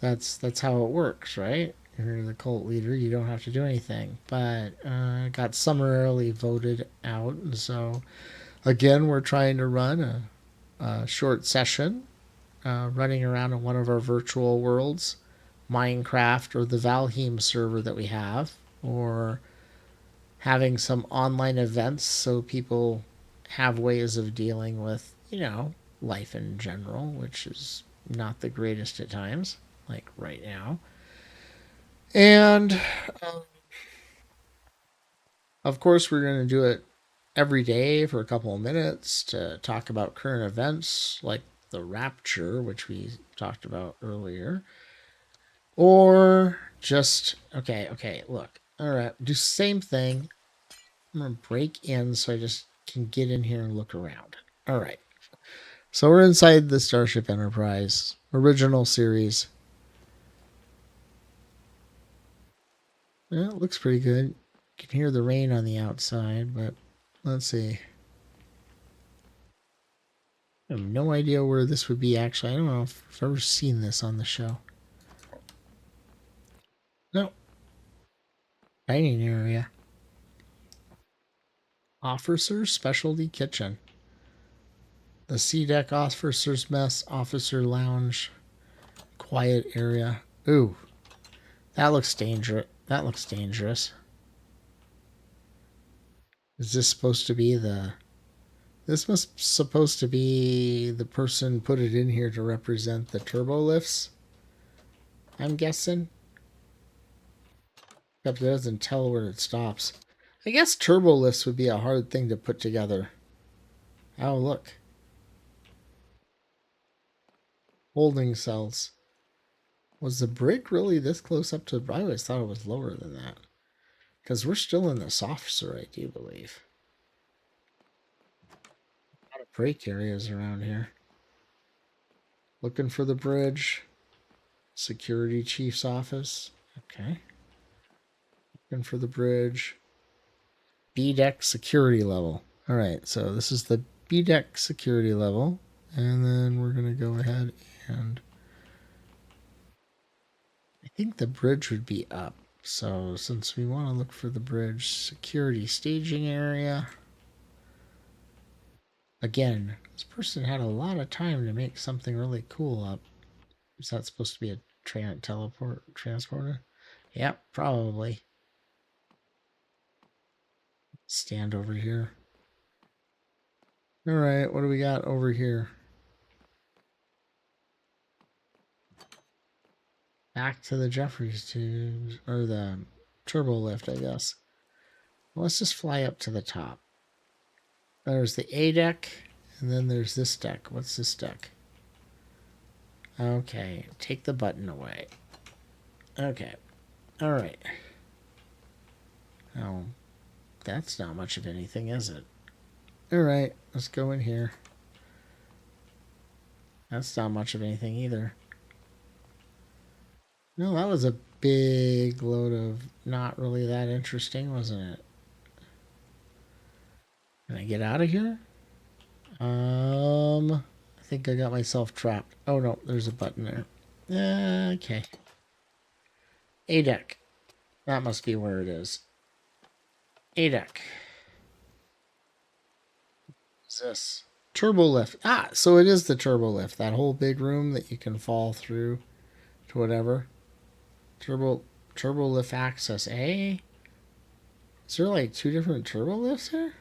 That's how it works, right? You're the cult leader. You don't have to do anything. But got summarily voted out, and so again, we're trying to run a short session, running around in one of our virtual worlds, Minecraft or the Valheim server that we have, or having some online events so people have ways of dealing with, life in general, which is not the greatest at times, like right now. And of course, we're going to do it every day for a couple of minutes to talk about current events like the rapture, which we talked about earlier. Or just, okay, look. All right, do same thing. I'm going to break in so I just can get in here and look around. All right. So we're inside the Starship Enterprise original series. Yeah, it looks pretty good. You can hear the rain on the outside, but let's see. I have no idea where this would be actually. I don't know if I've ever seen this on the show. No. Dining area. Officer's Specialty Kitchen. The C Deck Officer's Mess, Officer Lounge, Quiet Area. Ooh, that looks dangerous. That looks dangerous. Is this supposed to be the... This must supposed to be the person put it in here to represent the turbo lifts, I'm guessing. Except it doesn't tell where it stops. I guess turbo lifts would be a hard thing to put together. Oh, look. Holding cells. Was the brick really this close up to... I always thought it was lower than that. Because we're still in the saucer, I do believe. A lot of break areas around here. Looking for the bridge. Security chief's office. Okay. Looking for the bridge. B deck security level. All right, so this is the B deck security level. And then we're going to go ahead and... I think the bridge would be up. So since we want to look for the bridge, security staging area. Again, this person had a lot of time to make something really cool up. Is that supposed to be a transporter? Yep, probably. Stand over here. All right, what do we got over here? Back to the Jeffries tubes, or the turbo lift, I guess. Well, let's just fly up to the top. There's the A deck, and then there's this deck. What's this deck? Okay, take the button away. Okay, all right. Oh, that's not much of anything, is it? All right, let's go in here. That's not much of anything either. No, that was a big load of not really that interesting, wasn't it? Can I get out of here? I think I got myself trapped. Oh no, there's a button there. Okay. A deck. That must be where it is. A deck. What's this? Turbo lift. Ah, so it is the turbo lift. That whole big room that you can fall through to whatever. Turbo lift access A. Is there like two different turbo lifts here?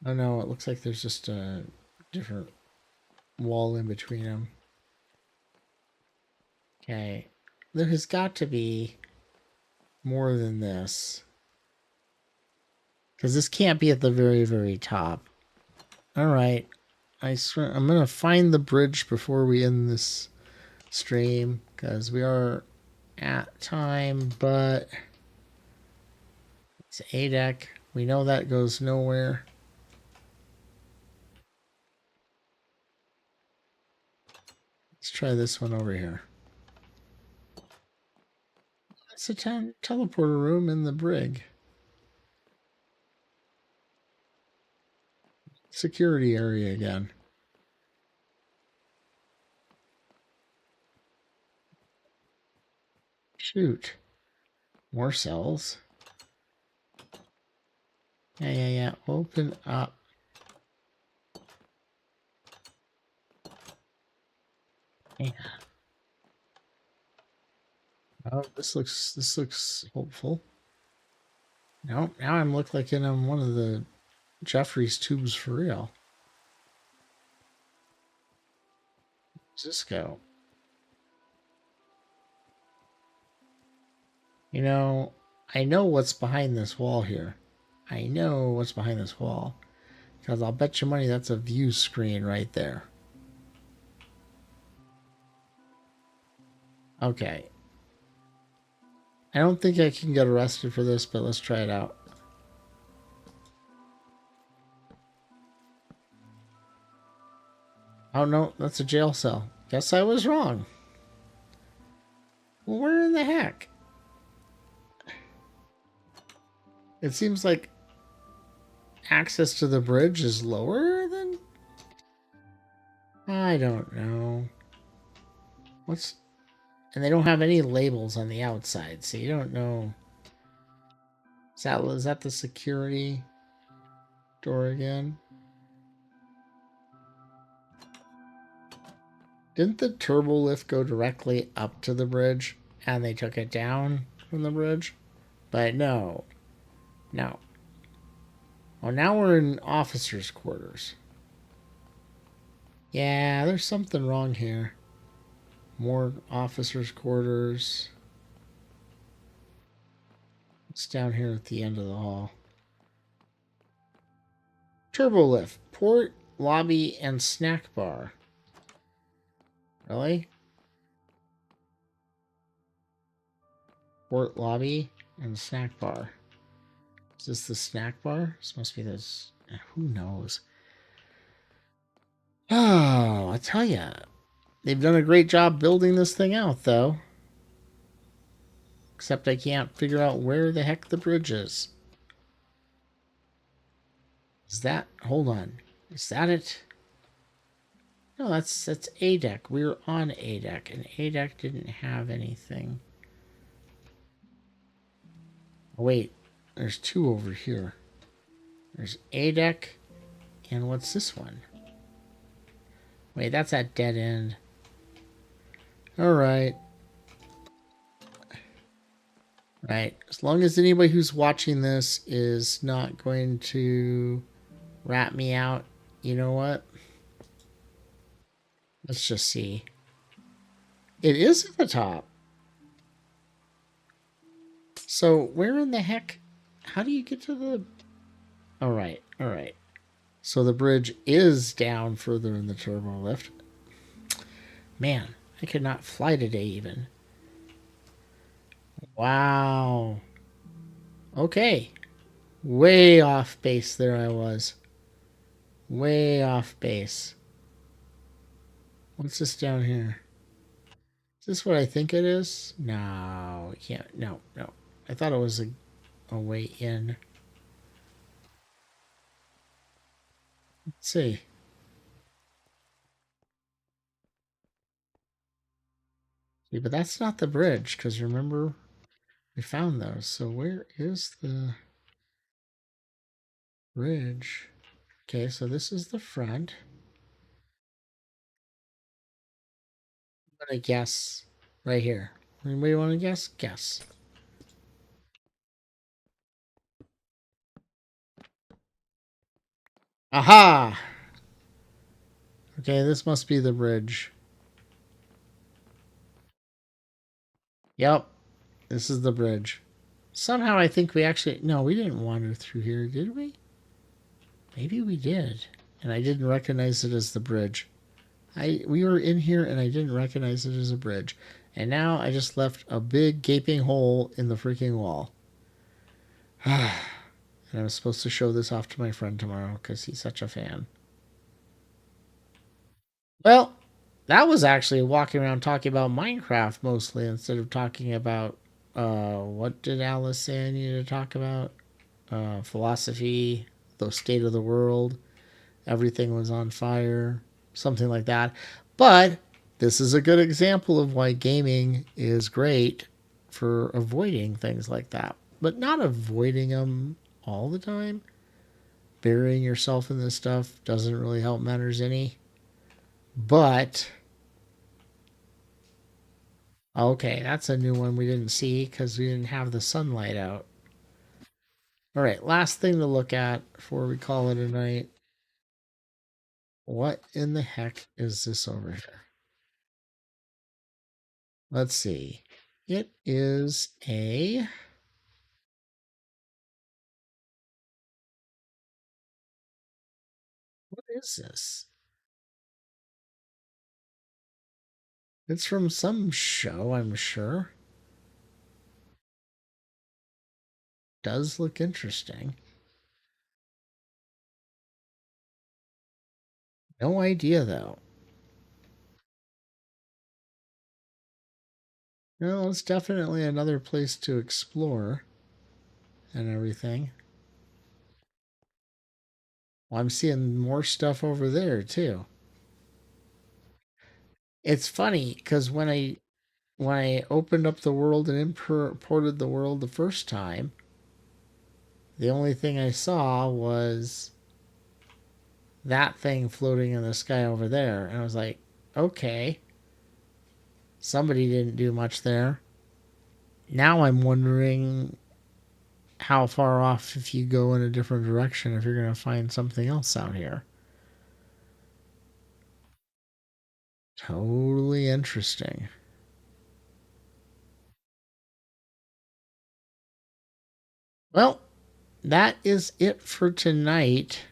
Oh no, it looks like there's just a different wall in between them. Okay. There has got to be more than this. Because this can't be at the very, very top. Alright. I swear, I'm going to find the bridge before we end this stream. Because we are at time, but it's A deck. We know that goes nowhere. Let's try this one over here. It's a teleporter room in the brig. Security area again. Shoot. More cells. Yeah. Open up. Yeah. Oh, this looks hopeful. No, now I'm look like in one of the Jeffrey's tubes for real. Where's this go? You know, I know what's behind this wall here. I know what's behind this wall. Because I'll bet you money that's a view screen right there. Okay. I don't think I can get arrested for this, but let's try it out. Oh no, that's a jail cell. Guess I was wrong. Well, where in the heck? It seems like access to the bridge is lower than... I don't know. What's... And they don't have any labels on the outside, so you don't know... Is that the security door again? Didn't the turbo lift go directly up to the bridge and they took it down from the bridge? But no. No. Oh, now we're in officers' quarters. Yeah, there's something wrong here. More officers' quarters. It's down here at the end of the hall. Turbo lift, port, lobby, and snack bar. Really? Port, lobby, and snack bar. Is this the snack bar? This must be this. Who knows? Oh, I tell ya. They've done a great job building this thing out, though. Except I can't figure out where the heck the bridge is. Is that... Hold on. Is that it? No, that's A deck. We were on A deck, and A deck didn't have anything. Oh, wait. There's two over here. There's A deck, and what's this one? Wait, that's that dead end. Alright. Right. As long as anybody who's watching this is not going to rat me out, you know what? Let's just see. It is at the top. So where in the heck? How do you get to the... Alright. So the bridge is down further in the turbo lift. Man, I could not fly today even. Wow. Okay. Way off base there I was. Way off base. What's this down here? Is this what I think it is? No, it can't. No. I thought it was a way in. Let's see. See, but that's not the bridge, because remember, we found those. So where is the bridge? Okay, so this is the front. I'm going to guess right here. Anybody want to guess? Guess. Aha! Okay, this must be the bridge. Yep, this is the bridge. Somehow I think we actually. No, we didn't wander through here, did we? Maybe we did. And I didn't recognize it as the bridge. We were in here and I didn't recognize it as a bridge. And now I just left a big gaping hole in the freaking wall. And I was supposed to show this off to my friend tomorrow because he's such a fan. Well, that was actually walking around talking about Minecraft mostly instead of talking about what did Alice say I needed to talk about? Philosophy, the state of the world, everything was on fire, something like that. But this is a good example of why gaming is great for avoiding things like that, but not avoiding them all the time. Burying yourself in this stuff doesn't really help matters any. But okay, that's a new one we didn't see because we didn't have the sunlight out. All right, last thing to look at before we call it a night. What in the heck is this over here? Let's see. It is a. What is this? It's from some show, I'm sure. Does look interesting. No idea, though. No, it's definitely another place to explore and everything. Well, I'm seeing more stuff over there, too. It's funny because when I opened up the world and imported the world the first time, the only thing I saw was that thing floating in the sky over there. And I was like, okay, somebody didn't do much there. Now I'm wondering how far off if you go in a different direction if you're going to find something else out here. Totally interesting. Well, that is it for tonight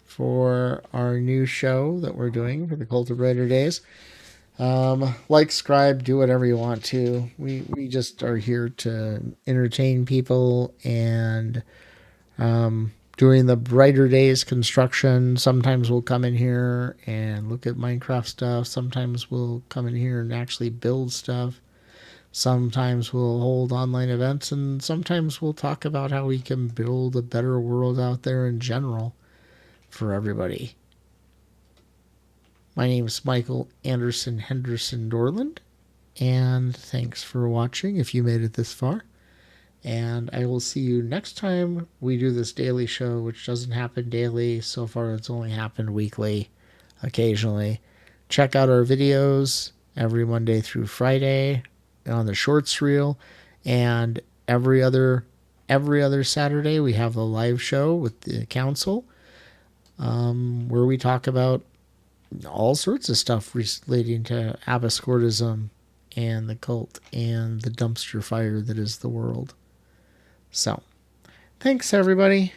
for our new show that we're doing for the Cult of Brighter Days. Like, subscribe, do whatever you want to. We just are here to entertain people and during the brighter days construction. Sometimes we'll come in here and look at Minecraft stuff. Sometimes we'll come in here and actually build stuff. Sometimes we'll hold online events, and sometimes we'll talk about how we can build a better world out there in general for everybody. My name is Michael Anderson Henderson Dorland, and thanks for watching if you made it this far. And I will see you next time we do this daily show, which doesn't happen daily. So far, it's only happened weekly, occasionally. Check out our videos every Monday through Friday on the Shorts reel, and every other Saturday we have a live show with the council, where we talk about all sorts of stuff relating to Absurdism and the cult and the dumpster fire that is the world. So, thanks everybody.